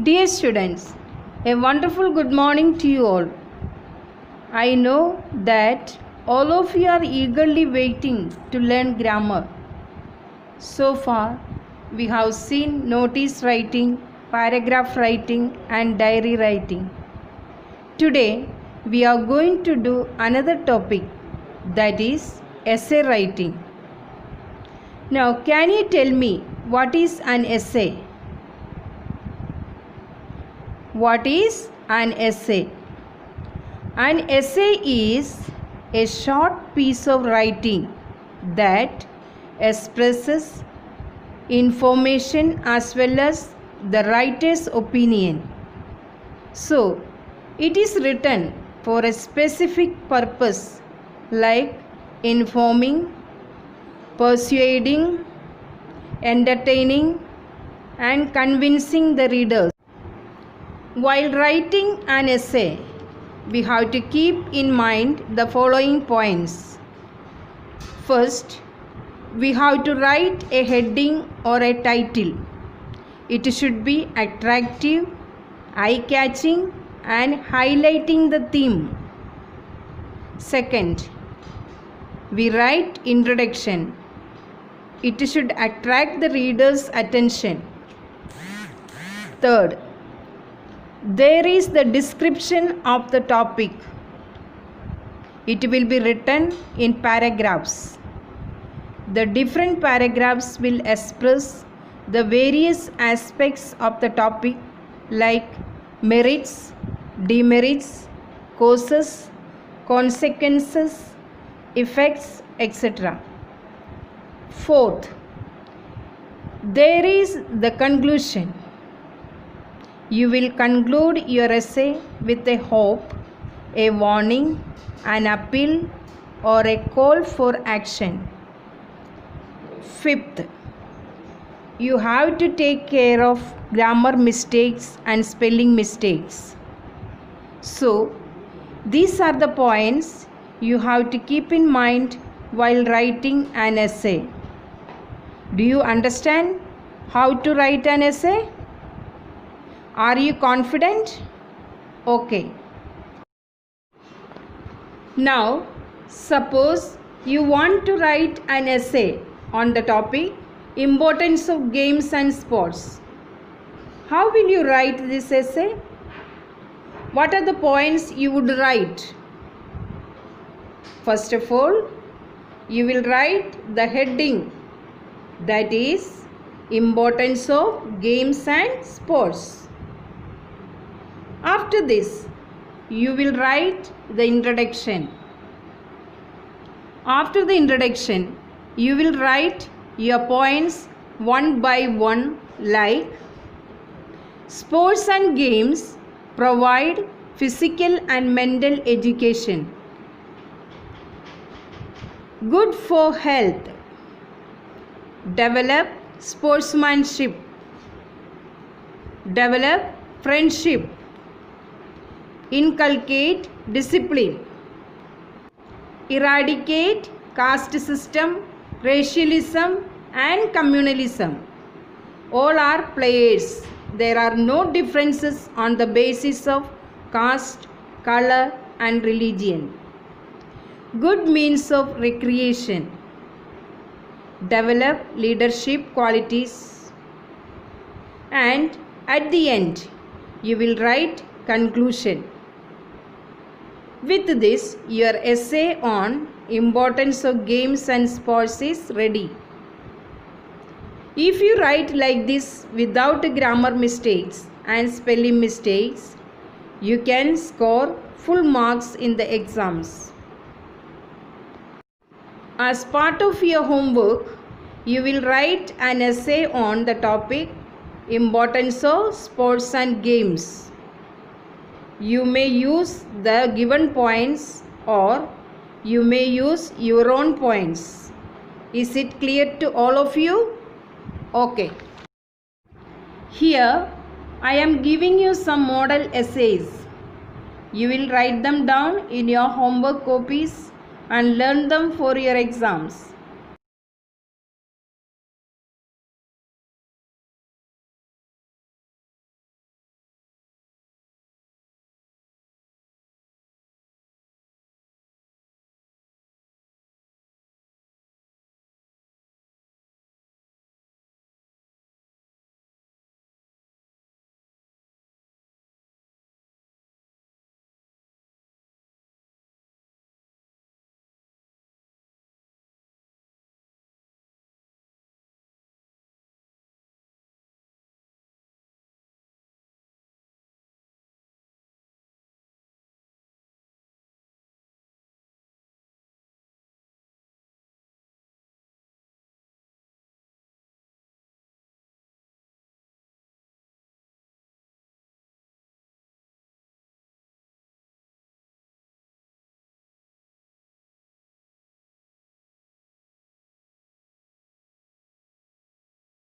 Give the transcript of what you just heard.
Dear students, a wonderful good morning to you all. I know that all of you are eagerly waiting to learn grammar. So far, we have seen notice writing, paragraph writing, and diary writing. Today, we are going to do another topic, that is essay writing. Now, can you tell me what is an essay? What is an essay? An essay is a short piece of writing that expresses information as well as the writer's opinion. So, it is written for a specific purpose like informing, persuading, entertaining, and convincing the readers. While writing an essay, we have to keep in mind the following points. First, we have to write a heading or a title. It should be attractive, eye-catching, and highlighting the theme. Second, we write introduction. It should attract the reader's attention. Third, there is the description of the topic. It will be written in paragraphs. The different paragraphs will express the various aspects of the topic like merits, demerits, causes, consequences, effects, etc. Fourth, there is the conclusion. You will conclude your essay with a hope, a warning, an appeal, or a call for action. Fifth, you have to take care of grammar mistakes and spelling mistakes. So, these are the points you have to keep in mind while writing an essay. Do you understand how to write an essay? Are you confident? Okay. Now, suppose you want to write an essay on the topic importance of games and sports. How will you write this essay? What are the points you would write? First of all, you will write the heading, that is importance of games and sports. After this, you will write the introduction. After the introduction, you will write your points one by one like sports and games provide physical and mental education. Good for health. Develop sportsmanship. Develop friendship. Inculcate discipline. Eradicate caste system, racialism, and communalism. All are players. There are no differences on the basis of caste, color, and religion. Good means of recreation. Develop leadership qualities. And at the end, you will write conclusion. With this, your essay on importance of games and sports is ready. If you write like this without grammar mistakes and spelling mistakes, you can score full marks in the exams. As part of your homework, you will write an essay on the topic importance of sports and games. You may use the given points or you may use your own points. Is it clear to all of you? Okay. Here I am giving you some model essays. You will write them down in your homework copies and learn them for your exams.